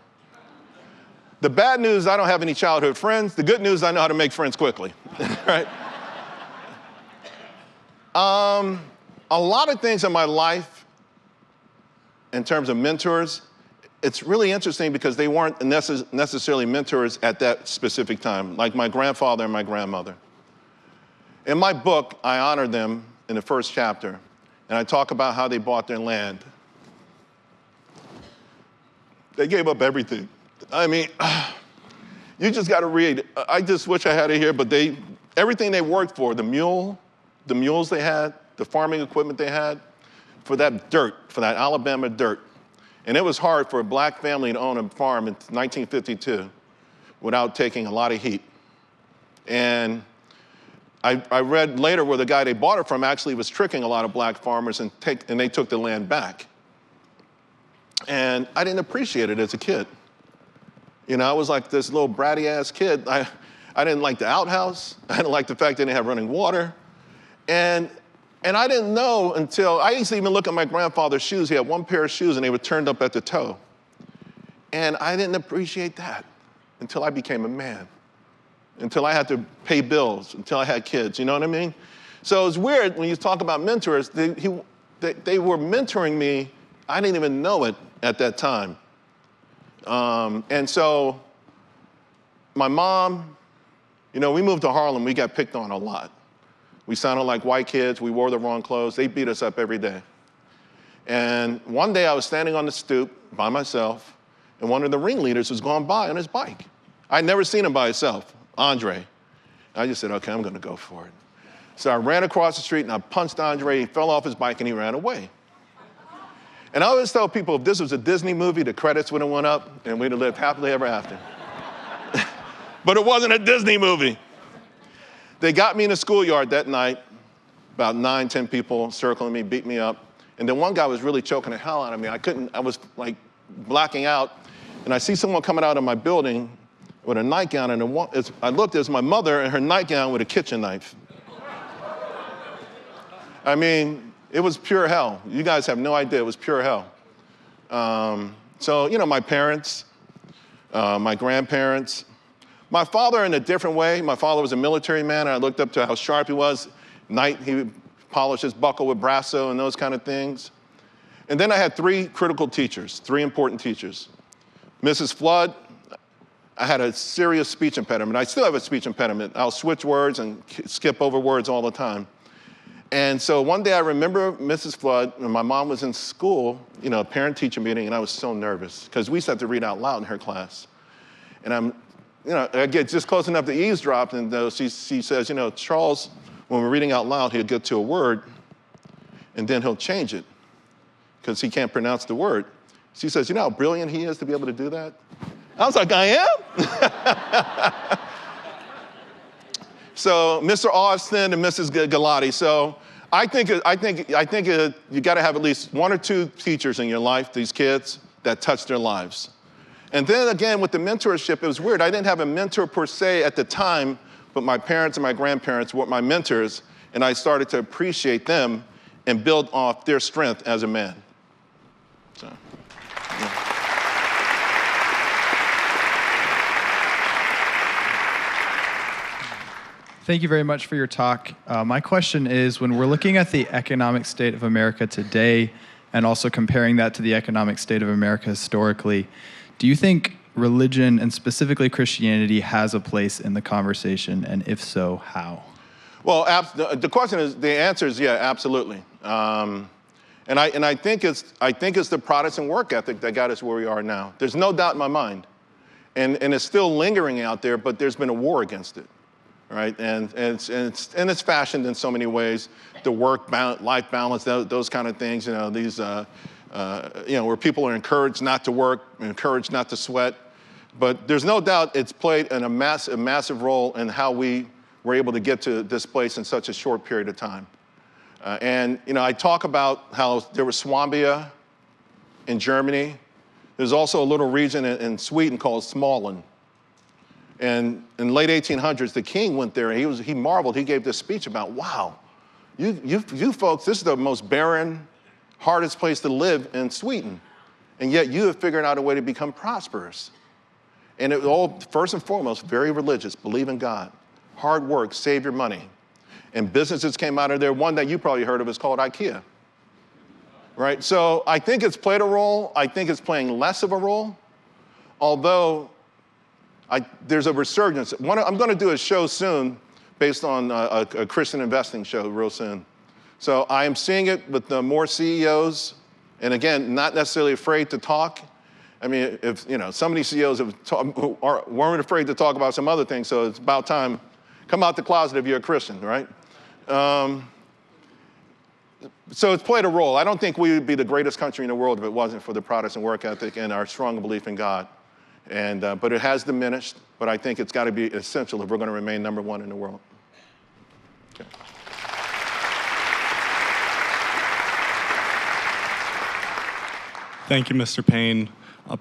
The bad news, I don't have any childhood friends. The good news, I know how to make friends quickly, right? A lot of things in my life, in terms of mentors, it's really interesting because they weren't necessarily mentors at that specific time, like my grandfather and my grandmother. In my book, I honor them in the first chapter, and I talk about how they bought their land. They gave up everything. I mean, you just got to read. I just wish I had it here, but everything they worked for, the mules they had, the farming equipment they had, for that dirt, for that Alabama dirt. And it was hard for a black family to own a farm in 1952 without taking a lot of heat. And I read later where the guy they bought it from actually was tricking a lot of black farmers and they took the land back. And I didn't appreciate it as a kid. You know, I was like this little bratty ass kid. I didn't like the outhouse. I didn't like the fact they didn't have running water. And I didn't know until, I used to even look at my grandfather's shoes. He had one pair of shoes and they were turned up at the toe. And I didn't appreciate that until I became a man, until I had to pay bills, until I had kids, you know what I mean? So it's weird when you talk about mentors, they were mentoring me. I didn't even know it at that time. And so my mom, you know, we moved to Harlem, we got picked on a lot. We sounded like white kids, we wore the wrong clothes, they beat us up every day. And one day I was standing on the stoop by myself, and one of the ringleaders was going by on his bike. I'd never seen him by himself, Andre. I just said, okay, I'm gonna go for it. So I ran across the street and I punched Andre, he fell off his bike and he ran away. And I always tell people, if this was a Disney movie, the credits would have went up and we'd have lived happily ever after. But it wasn't a Disney movie. They got me in the schoolyard that night, about 9, 10 people circling me, beat me up. And then one guy was really choking the hell out of me. I was like blacking out. And I see someone coming out of my building with a nightgown, and I looked, it was my mother in her nightgown with a kitchen knife. I mean, it was pure hell. You guys have no idea, it was pure hell. So, you know, my parents, my grandparents, my father in a different way. My father was a military man, and I looked up to how sharp he was. Night, he would polish his buckle with Brasso and those kind of things. And then I had 3 critical teachers, 3 important teachers. Mrs. Flood, I had a serious speech impediment. I still have a speech impediment. I'll switch words and skip over words all the time. And so one day I remember Mrs. Flood, and my mom was in school, you know, a parent-teacher meeting, and I was so nervous because we used to have to read out loud in her class. And I get just close enough to eavesdrop, and she says, you know, Charles, when we're reading out loud, he'll get to a word, and then he'll change it because he can't pronounce the word. She says, you know how brilliant he is to be able to do that? I was like, I am? So Mr. Austin and Mrs. Galati. So I think you got to have at least 1 or 2 teachers in your life, these kids, that touch their lives. And then again, with the mentorship, it was weird. I didn't have a mentor per se at the time, but my parents and my grandparents were my mentors, and I started to appreciate them and build off their strength as a man. So, yeah. Thank you very much for your talk. My question is, when we're looking at the economic state of America today and also comparing that to the economic state of America historically, do you think religion, and specifically Christianity, has a place in the conversation? And if so, how? Well, the answer is yeah, absolutely. And I think it's the Protestant work ethic that got us where we are now. There's no doubt in my mind. And it's still lingering out there, but there's been a war against it. Right, and it's fashioned in so many ways, the life balance, those kind of things. These, where people are encouraged not to work, encouraged not to sweat. But there's no doubt it's played a massive role in how we were able to get to this place in such a short period of time. I talk about how there was Swambia in Germany. There's also a little region in Sweden called Småland. And in the late 1800s, the king went there, and he marveled. He gave this speech about, wow, you folks, this is the most barren, hardest place to live in Sweden. And yet you have figured out a way to become prosperous. And it was all, first and foremost, very religious, believe in God, hard work, save your money. And businesses came out of there. One that you probably heard of is called IKEA. Right? So I think it's played a role. I think it's playing less of a role, although there's a resurgence. I'm going to do a show soon based on a Christian investing show real soon. So I am seeing it with more CEOs, and again, not necessarily afraid to talk. I mean, if some of these CEOs weren't afraid to talk about some other things, so it's about time. Come out the closet if you're a Christian, right? So it's played a role. I don't think we would be the greatest country in the world if it wasn't for the Protestant work ethic and our strong belief in God. But it has diminished, but I think it's got to be essential if we're going to remain number one in the world. Okay. Thank you, Mr. Payne.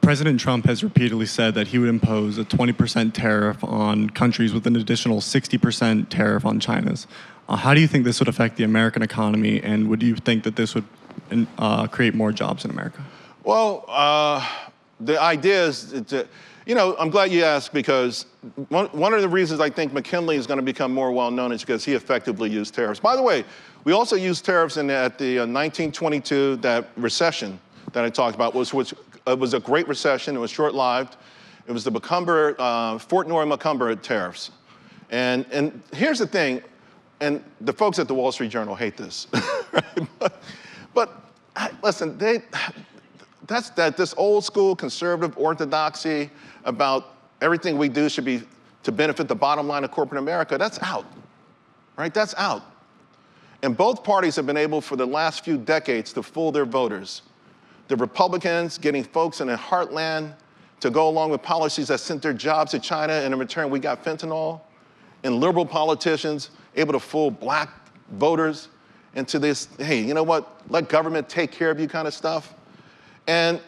President Trump has repeatedly said that he would impose a 20% tariff on countries with an additional 60% tariff on China's. How do you think this would affect the American economy, and would you think that this would create more jobs in America? Well, the idea is, I'm glad you asked, because one of the reasons I think McKinley is going to become more well-known is because he effectively used tariffs. By the way, we also used tariffs at the 1922, that recession that I talked about, which was a great recession. It was short-lived. It was the Fort Norrie-Macomber tariffs. And here's the thing, and the folks at the Wall Street Journal hate this, right? But listen, this old school conservative orthodoxy about everything we do should be to benefit the bottom line of corporate America, that's out, right? That's out. And both parties have been able for the last few decades to fool their voters. The Republicans getting folks in the heartland to go along with policies that sent their jobs to China, and in return we got fentanyl. And liberal politicians able to fool black voters into this, hey, you know what, let government take care of you kind of stuff. And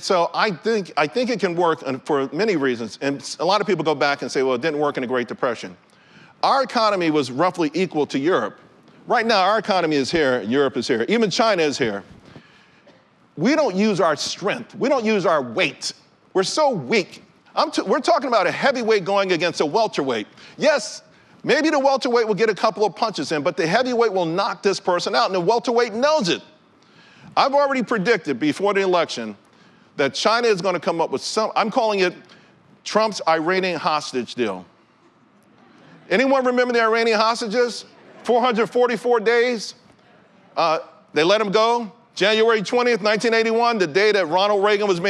so I think it can work for many reasons. And a lot of people go back and say, well, it didn't work in the Great Depression. Our economy was roughly equal to Europe. Right now, our economy is here, Europe is here, even China is here. We don't use our strength. We don't use our weight. We're so weak. We're talking about a heavyweight going against a welterweight. Yes, maybe the welterweight will get a couple of punches in, but the heavyweight will knock this person out, and the welterweight knows it. I've already predicted before the election that China is going to come up with I'm calling it Trump's Iranian hostage deal. Anyone remember the Iranian hostages? 444 days. They let them go. January 20th, 1981, the day that Ronald Reagan was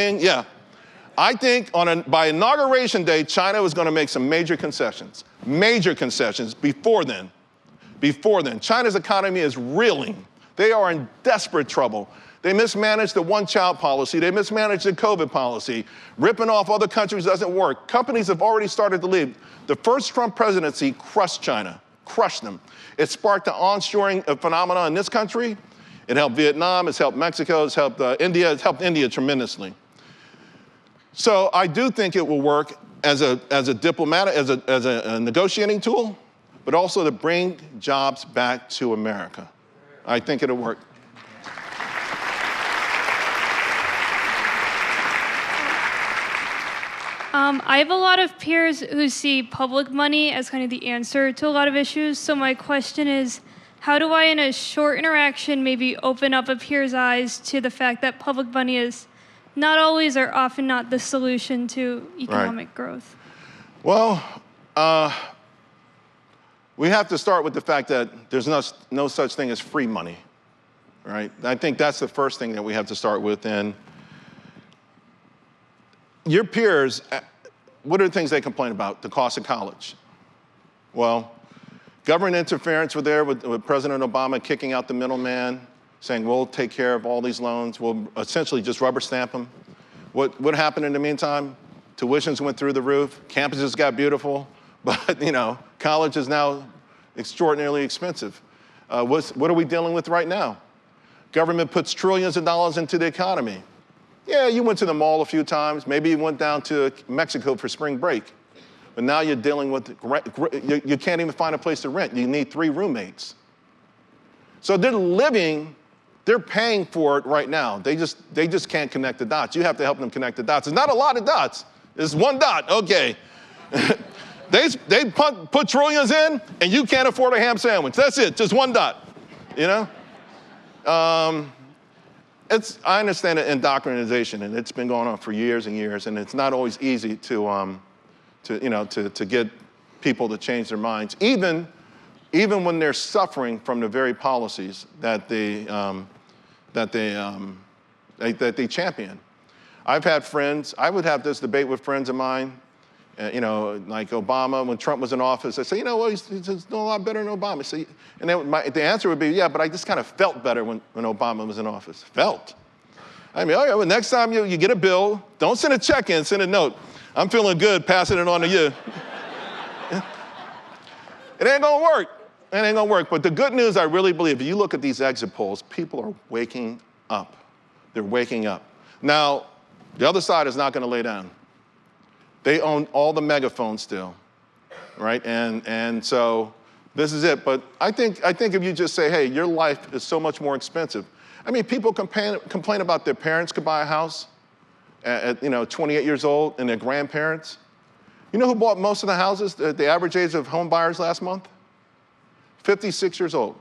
I think by Inauguration Day, China was going to make some major concessions before then. China's economy is reeling. They are in desperate trouble. They mismanaged the one-child policy. They mismanaged the COVID policy. Ripping off other countries doesn't work. Companies have already started to leave. The first Trump presidency crushed China, crushed them. It sparked the onshoring phenomenon in this country. It helped Vietnam, it's helped Mexico, it's helped India, it's helped India tremendously. So I do think it will work as a diplomatic, as a negotiating tool, but also to bring jobs back to America. I think it'll work. I have a lot of peers who see public money as kind of the answer to a lot of issues. So my question is, how do I, in a short interaction, maybe open up a peer's eyes to the fact that public money is not always or often not the solution to economic growth? Well, we have to start with the fact that there's no such thing as free money, right? I think that's the first thing that we have to start with. And your peers, what are the things they complain about? The cost of college. Well, government interference was there with President Obama kicking out the middleman, saying we'll take care of all these loans. We'll essentially just rubber stamp them. What happened in the meantime? Tuitions went through the roof. Campuses got beautiful, but college is now extraordinarily expensive. What are we dealing with right now? Government puts trillions of dollars into the economy. Yeah, you went to the mall a few times. Maybe you went down to Mexico for spring break. But now you're dealing with, you can't even find a place to rent. You need 3 roommates. So they're paying for it right now. They just can't connect the dots. You have to help them connect the dots. It's not a lot of dots. It's 1 dot, okay. They put trillions in, and you can't afford a ham sandwich. That's it, just 1 dot, I understand indoctrination, and it's been going on for years and years, and it's not always easy to get people to change their minds, even when they're suffering from the very policies that they champion. I've had friends. I would have this debate with friends of mine, like Obama when Trump was in office. I say, he's doing a lot better than Obama. So, and then the answer would be, yeah, but I just kind of felt better when Obama was in office. Felt. I mean, well, next time you get a bill, don't send a check in, send a note. I'm feeling good, passing it on to you. It ain't gonna work. It ain't gonna work. But the good news, I really believe, if you look at these exit polls, people are waking up. They're waking up. Now, the other side is not gonna lay down. They own all the megaphones still, right? And so this is it. But I think if you just say, hey, your life is so much more expensive. I mean, people complain about their parents could buy a house at 28 years old and their grandparents. You know who bought most of the houses, the average age of home buyers last month? 56 years old.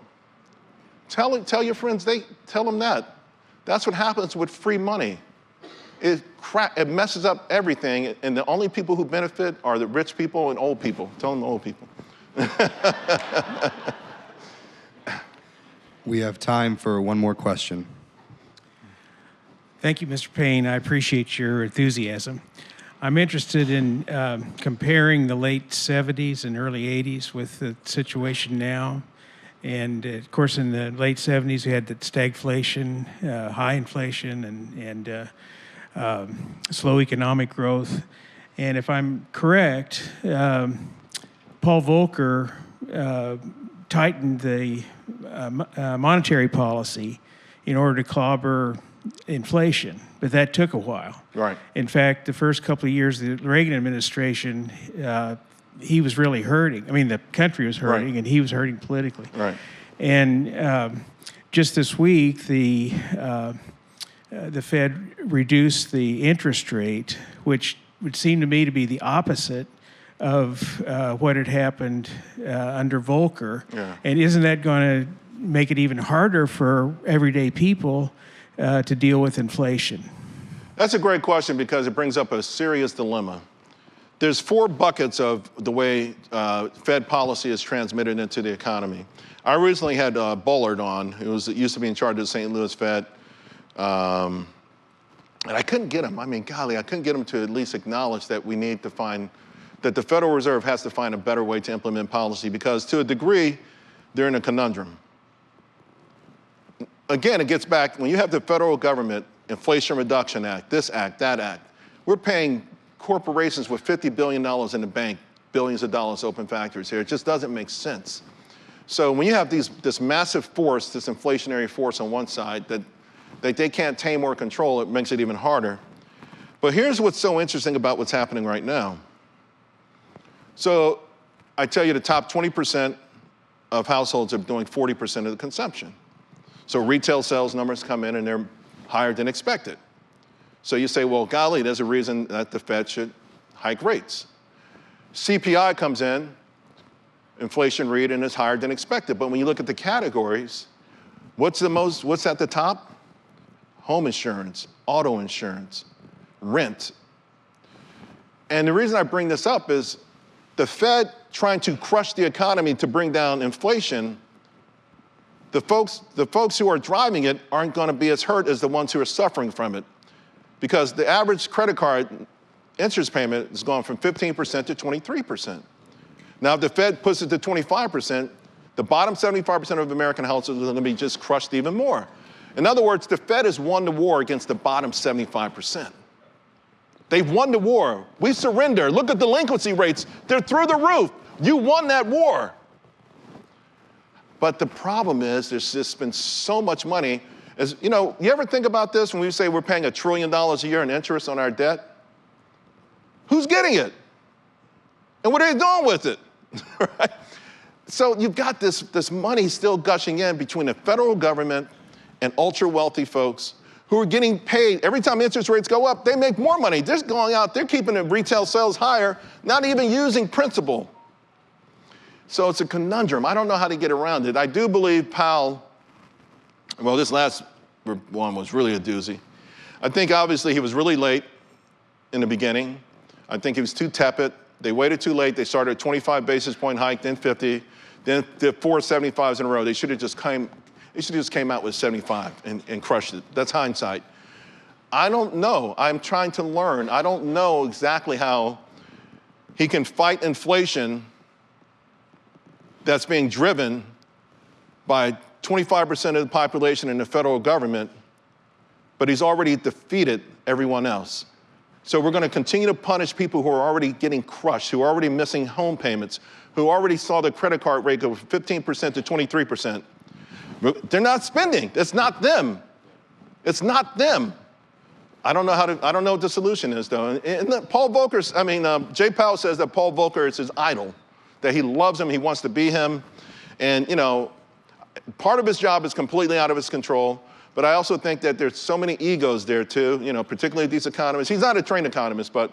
Tell your friends, tell them that. That's what happens with free money. It messes up everything, and the only people who benefit are the rich people and old people. Tell them the old people. We have time for one more question. Thank you, Mr. Payne. I appreciate your enthusiasm. I'm interested in comparing the late 70s and early 80s with the situation now. And of course, in the late 70s, we had the stagflation, high inflation, and slow economic growth. And if I'm correct, Paul Volcker tightened the monetary policy in order to clobber inflation, but that took a while. Right. In fact, the first couple of years of the Reagan administration, he was really hurting. I mean, the country was hurting, right, and he was hurting politically. Right. And just this week, the Fed reduced the interest rate, which would seem to me to be the opposite of what had happened under Volcker. Yeah. And isn't that going to make it even harder for everyday people to deal with inflation? That's a great question because it brings up a serious dilemma. There's 4 buckets of the way Fed policy is transmitted into the economy. I originally had Bullard on, who used to be in charge of the St. Louis Fed. And I couldn't get him. I mean, golly, I couldn't get him to at least acknowledge that we need to that the Federal Reserve has to find a better way to implement policy because to a degree, they're in a conundrum. Again, it gets back, when you have the federal government, Inflation Reduction Act, this act, that act, we're paying corporations with $50 billion in the bank, billions of dollars to open factories here. It just doesn't make sense. So when you have this massive force, this inflationary force on one side that they can't tame or control, it makes it even harder. But here's what's so interesting about what's happening right now. So I tell you the top 20% of households are doing 40% of the consumption. So retail sales numbers come in and they're higher than expected. So you say, well, golly, there's a reason that the Fed should hike rates. CPI comes in, inflation read, and it's higher than expected. But when you look at the categories, what's at the top? Home insurance, auto insurance, rent. And the reason I bring this up is the Fed trying to crush the economy to bring down inflation, the folks who are driving it aren't going to be as hurt as the ones who are suffering from it, because the average credit card interest payment has gone from 15% to 23%. Now, if the Fed puts it to 25%, the bottom 75% of American households are going to be just crushed even more. In other words, the Fed has won the war against the bottom 75%. They've won the war. We surrender. Look at delinquency rates. They're through the roof. You won that war. But the problem is there's just been so much money. As, you know, you ever think about this when we say we're paying $1 trillion a year in interest on our debt? Who's getting it? And what are they doing with it? Right? So you've got this money still gushing in between the federal government and ultra-wealthy folks who are getting paid. Every time interest rates go up, they make more money. They're going out, they're keeping the retail sales higher, not even using principal. So it's a conundrum. I don't know how to get around it. I do believe Powell, well, this last one was really a doozy. I think obviously he was really late in the beginning. I think he was too tepid. They waited too late. They started a 25 basis point hike, then 50, then did 4 75s in a row. They should have just came out with 75 and crushed it. That's hindsight. I don't know. I'm trying to learn. I don't know exactly how he can fight inflation that's being driven by 25% of the population in the federal government, but he's already defeated everyone else. So we're going to continue to punish people who are already getting crushed, who are already missing home payments, who already saw the credit card rate go from 15% to 23%. They're not spending. It's not them. It's not them. I don't know what the solution is, though. And Paul Volcker, Jay Powell says that Paul Volcker is his idol, that he loves him, he wants to be him. And, you know, part of his job is completely out of his control. But I also think that there's so many egos there, too, you know, particularly these economists. He's not a trained economist, but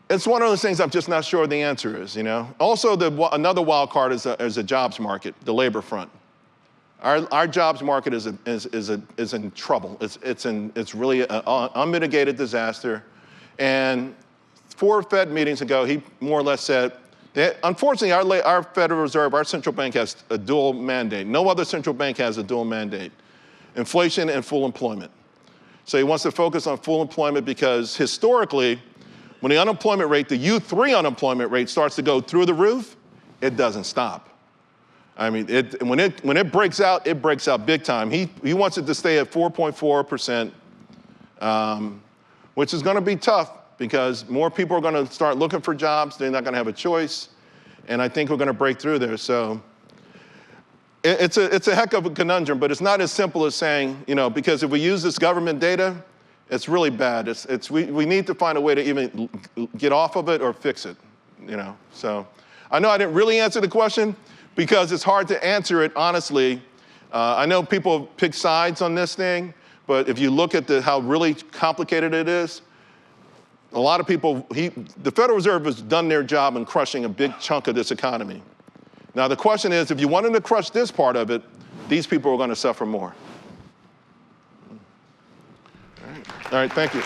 it's one of those things I'm just not sure the answer is, you know. Also, another wild card is a jobs market, the labor front. Our jobs market is in trouble. It's really an unmitigated disaster. And 4 Fed meetings ago, he more or less said, unfortunately, our Federal Reserve, our central bank has a dual mandate. No other central bank has a dual mandate: inflation and full employment. So he wants to focus on full employment because historically, when the unemployment rate, the U3 unemployment rate starts to go through the roof, it doesn't stop. I mean, when it breaks out big time. He wants it to stay at 4.4%, which is going to be tough because more people are going to start looking for jobs. They're not going to have a choice. And I think we're going to break through there. So it's a heck of a conundrum, but it's not as simple as saying, you know, because if we use this government data, it's really bad. We need to find a way to even get off of it or fix it, you know. So I know I didn't really answer the question because it's hard to answer it honestly. I know people pick sides on this thing, but if you look at how really complicated it is, a lot of people, the Federal Reserve has done their job in crushing a big chunk of this economy. Now the question is, if you wanted to crush this part of it, these people are going to suffer more. All right, thank you.